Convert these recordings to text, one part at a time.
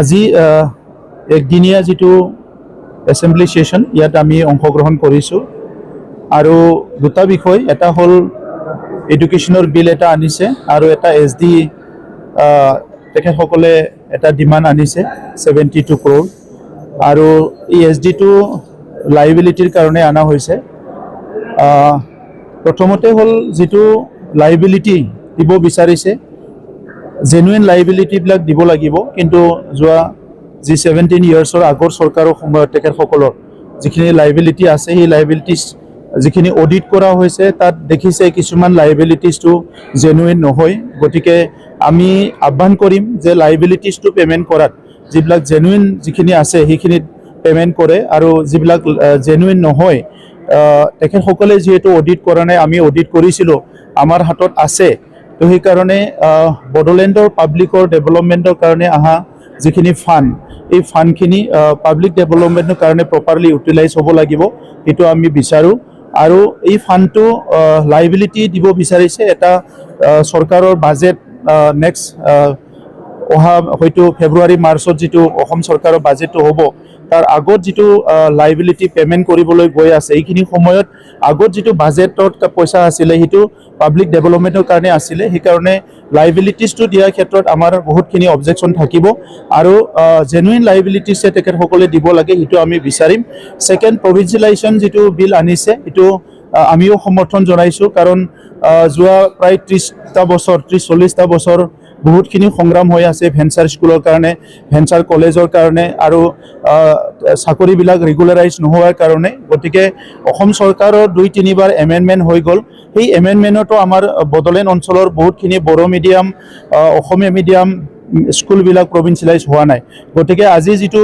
আজি একদিনীয়া যেটো assembly session ইয়াত আমি অংশগ্ৰহণ কৰিছোঁ আৰু দুটা বিষয় এটা হল এডুকেশনৰ বিল এটা আনিছে আৰু এটা এসডি তেখেতসকলে এটা ডিমান্ড আনিছে 72 crore আৰু এই এসডি টো লাইবিলিটিৰ কাৰণে আনা হৈছে প্ৰথমতে হল যেটো লাইবিলিটি দিব বিচাৰিছে জেনুইন লাইবিলিটি বিলাক দিব লাগিব কিন্তু যোৱা যি 17 ইয়াৰ্ছৰ আগৰ চৰকাৰৰ সময়ত তেখেতসকলৰ যিখিনি লাইবিলিটি আছে সেই লাইবিলিটিজ যিখিনি অডিট কৰা হৈছে তাত দেখিছে কিছুমান লাইবিলিটিজ টো জেনুইন নহয় গতিকে আমি আহ্বান কৰিম যে লাইবিলিটিজ টো পেমেন্ট কৰাত যিবিলাক জেনুইন যিখিনি আছে সেইখিনি পেমেন্ট কৰে আৰু যিবিলাক জেনুইন নহয় তেখেতসকলে যেহেতু অডিট কৰা নাই আমি অডিট কৰিছিলো আমাৰ হাতত আছে তো সেই কাৰণে বডোলেণ্ডৰ পাব্লিকৰ ডেভেলপমেন্টৰ কাৰণে আহা যিখিনি ফান্ড এই ফান্ডখিনি পাব্লিক ডেভেলপমেন্টৰ কাৰণে প্ৰপাৰলি ইউটিলাইজ হ'ব লাগিব এটো আমি বিচাৰো আৰু এই ফান্ডটো লাইবিলিটি দিব বিচাৰিছে এটা সৰকাৰৰ বাজেট নেক্সট অহা হয়তো ফেব্ৰুৱাৰী মাৰ্চত যেটো অসম সৰকাৰৰ বাজেটটো হ'ব তাৰ আগত যেটো লাইবিলিটি পেমেন্ট কৰিবলৈ গৈ আছে এইখিনি সময়ত আগত যেটো বাজেটত পইচা আছিল হেতু পাব্লিক ডেভেলপমেন্টৰ কাৰণে আছিল সেই কাৰণে লাইবিলিটিজ টো দিয়া ক্ষেত্ৰত আমাৰ বহুতখিনি অবজেকশন থাকিব আৰু জেনুইন লাইবিলিটিজ তেখেত সকলে দিব লাগে হেতু আমি বিচাৰিম সেকেন্ড প্ৰভিন্সিয়েলাইজেশন যেটো বিল আনিছে হেতু আমিও সমৰ্থন জনাইছো কাৰণ যোৱা প্ৰায় 30টা বছৰ 30-40টা বছৰ বহুতখিনি সংগ্ৰাম হৈ আছে ভেঞ্চাৰ স্কুলৰ কাৰণে ভেঞ্চাৰ কলেজৰ কাৰণে আৰু চাকৰি বিলাক ৰেগুলাৰাইজ নোহোৱাৰ কাৰণে গতিকে অসম চৰকাৰৰ 2-3 বাৰ এমেন্ডমেন্ট হৈ গল এই এমেন্ডমেন্টটো আমাৰ বডোলেণ্ড অঞ্চলৰ বহুতখিনি বড়ো মিডিয়াম অসমীয়া মিডিয়াম স্কুল বিলাক প্ৰভিন্সিয়েলাইজ হোৱা নাই গতিকে আজি যেটো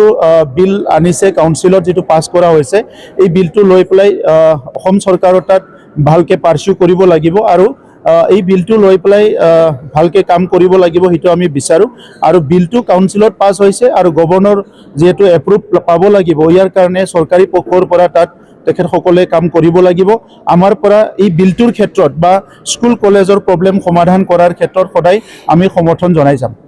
বিল আনিছে কাউন্সিলত যেটো পাস কৰা হৈছে এই বিলটো লৈ পেলাই অসম চৰকাৰৰ তাত ভালকে পাৰসু কৰিব লাগিব আৰু এই বিলটো লৈ পেলাই ভালকে কাম কৰিব লাগিব হেতু আমি বিচাৰো আৰু বিলটো কাউন্সিলত পাস হৈছে আৰু গভৰ্ণৰ যেটো এপ্ৰুভ পাব লাগিব ইয়াৰ কাৰণে চৰকাৰী পক্ষৰ পৰা তাত তেখেত সকলে কাম কৰিব লাগিব আমাৰ পৰা এই বিলটোৰ ক্ষেত্ৰত বা স্কুল কলেজৰ প্ৰবলেম সমাধান কৰাৰ ক্ষেত্ৰত সদায় আমি সমৰ্থন জনাই যাম